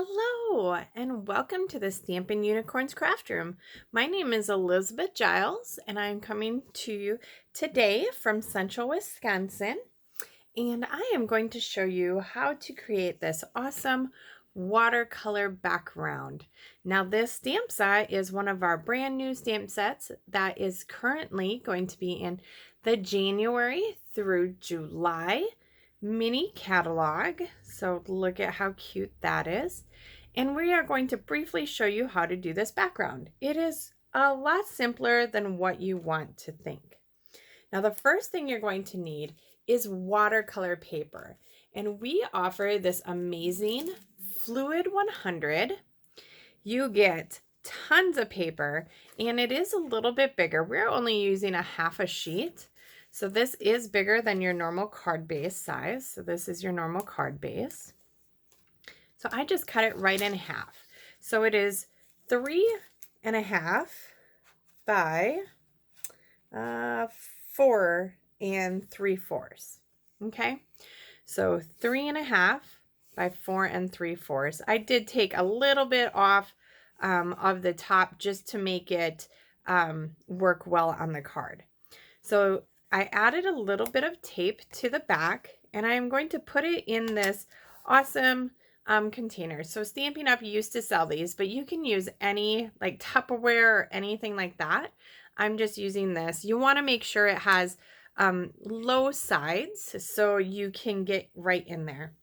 Hello, and welcome to the Stampin' Unicorns Craft Room. My name is Elizabeth Giles, and I'm coming to you today from Central Wisconsin. And I am going to show you how to create this awesome watercolor background. Now, this stamp set is one of our brand new stamp sets that is currently going to be in the January through July mini catalog. So look at how cute that is. And we are going to briefly show you how to do this background. It is a lot simpler than what you want to think. Now, the first thing you're going to need is watercolor paper. And we offer this amazing Fluid 100. You get tons of paper, and it is a little bit bigger. We're only using a half a sheet. So this is bigger than your normal card base size. So this is your normal card base. So I just cut it right in half. So it is 3.5 by 4 3/4. Okay, so 3.5 by 4 3/4. I did take a little bit off of the top just to make it work well on the card. So I added a little bit of tape to the back, and I'm going to put it in this awesome container. So Stampin' Up! Used to sell these, but you can use any like Tupperware or anything like that. I'm just using this. You want to make sure it has low sides so you can get right in there.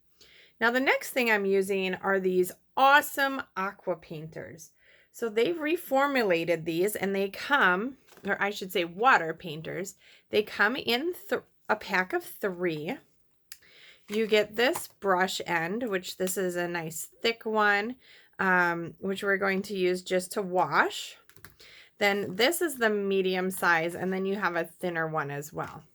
Now the next thing I'm using are these awesome aqua painters. So they've reformulated these, and they come, or I should say water painters, they come in a pack of 3. You get this brush end, which this is a nice thick one, which we're going to use just to wash. Then this is the medium size, and then you have a thinner one as well.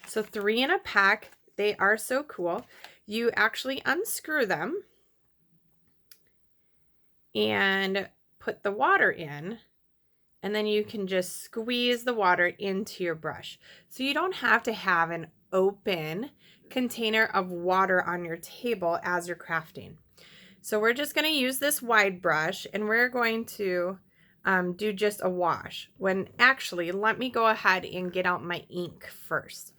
So 3 in a pack. They are so cool. You actually unscrew them and put the water in, and then you can just squeeze the water into your brush. So you don't have to have an open container of water on your table as you're crafting. So we're just going to use this wide brush, and we're going to do just a wash. When actually, let me go ahead and get out my ink first.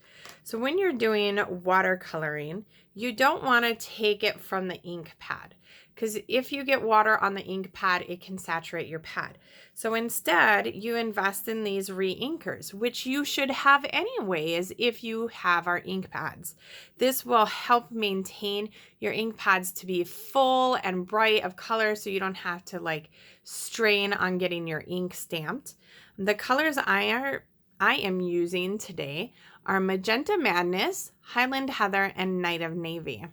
So when you're doing watercoloring, you don't want to take it from the ink pad, because if you get water on the ink pad, it can saturate your pad. So instead, you invest in these re-inkers, which you should have anyways if you have our ink pads. This will help maintain your ink pads to be full and bright of color, so you don't have to like strain on getting your ink stamped. The colors I am using today are Magenta Madness, Highland Heather, and Night of Navy.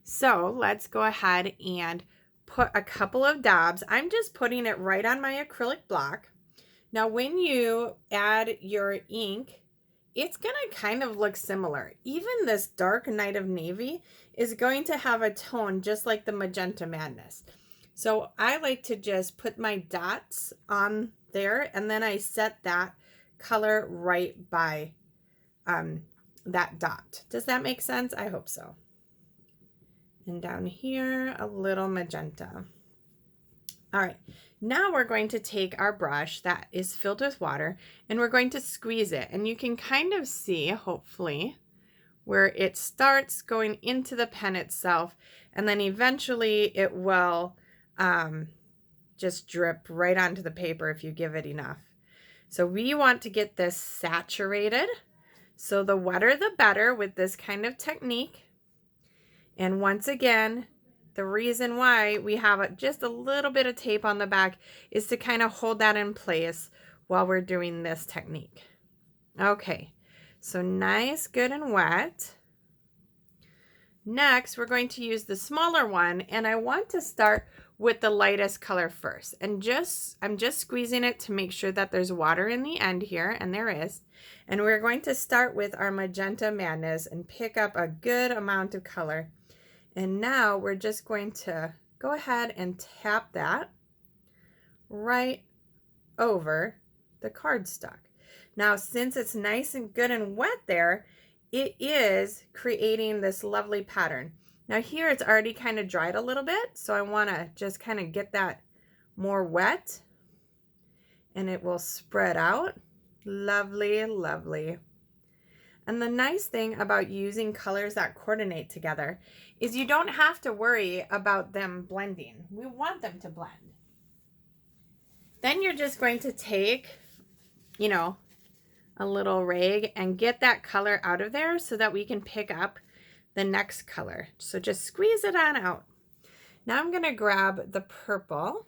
So let's go ahead and put a couple of dabs. I'm just putting it right on my acrylic block. Now when you add your ink, it's going to kind of look similar. Even this dark Night of Navy is going to have a tone just like the Magenta Madness. So I like to just put my dots on there, and then I set that color right by that dot. Does that make sense? I hope so. And down here, a little magenta. All right, now we're going to take our brush that is filled with water, and we're going to squeeze it. And you can kind of see, hopefully, where it starts going into the pen itself, and then eventually it will just drip right onto the paper if you give it enough. So we want to get this saturated. So the wetter the better with this kind of technique. And once again, the reason why we have just a little bit of tape on the back is to kind of hold that in place while we're doing this technique. Okay, so nice, good and wet. Next, we're going to use the smaller one, and I want to start with the lightest color first. And I'm just squeezing it to make sure that there's water in the end here, and there is. And we're going to start with our Magenta Madness and pick up a good amount of color. And now we're just going to go ahead and tap that right over the cardstock. Now, since it's nice and good and wet there, it is creating this lovely pattern. Now here it's already kind of dried a little bit, so I want to just kind of get that more wet and it will spread out. Lovely, lovely. And the nice thing about using colors that coordinate together is you don't have to worry about them blending. We want them to blend. Then you're just going to take, you know, a little rag and get that color out of there so that we can pick up the next color. So just squeeze it on out. Now I'm going to grab the purple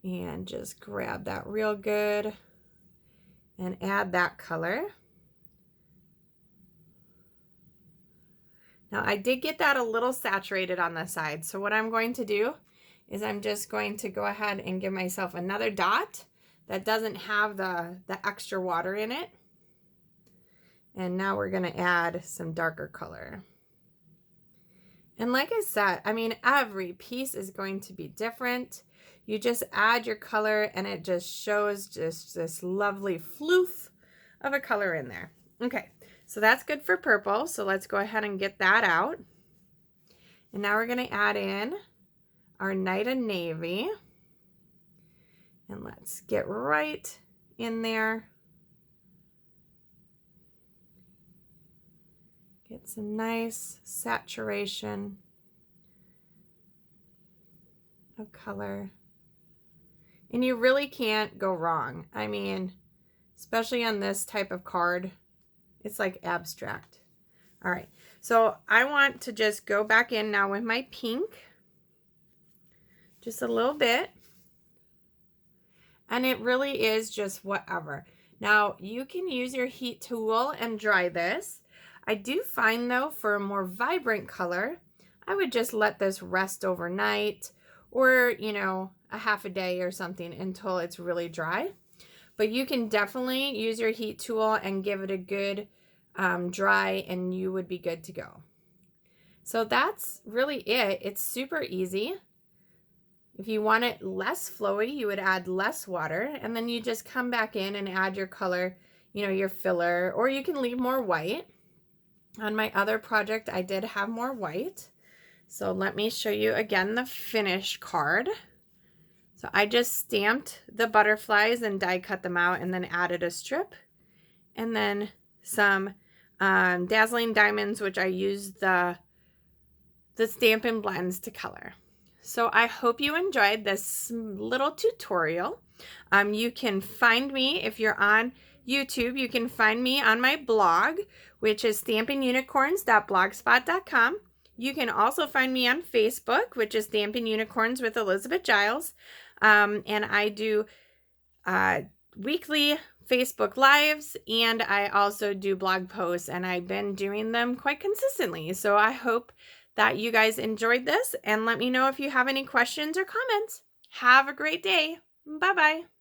and just grab that real good and add that color. Now I did get that a little saturated on the side, so what I'm going to do is I'm just going to go ahead and give myself another dot that doesn't have the extra water in it. And now we're going to add some darker color. And like I said, I mean, every piece is going to be different. You just add your color and it just shows just this lovely floof of a color in there. Okay, so that's good for purple. So let's go ahead and get that out. And now we're going to add in our Night of Navy. And let's get right in there. Get some nice saturation of color. And you really can't go wrong. I mean, especially on this type of card, it's like abstract. All right, so I want to just go back in now with my pink, just a little bit. And it really is just whatever. Now, you can use your heat tool and dry this. I do find though, for a more vibrant color, I would just let this rest overnight or, you know, a half a day or something until it's really dry. But you can definitely use your heat tool and give it a good dry and you would be good to go. So that's really it. It's super easy. If you want it less flowy, you would add less water and then you just come back in and add your color, you know, your filler, or you can leave more white. On my other project, I did have more white. So let me show you again the finished card. So I just stamped the butterflies and die cut them out and then added a strip. And then some dazzling diamonds, which I used the Stampin' blends to color. So I hope you enjoyed this little tutorial. You can find me, if you're on YouTube, you can find me on my blog, which is stampinunicorns.blogspot.com. You can also find me on Facebook, which is Stampin' Unicorns with Elizabeth Giles. And I do weekly Facebook Lives, and I also do blog posts, and I've been doing them quite consistently. So I hope that you guys enjoyed this, and let me know if you have any questions or comments. Have a great day. Bye-bye.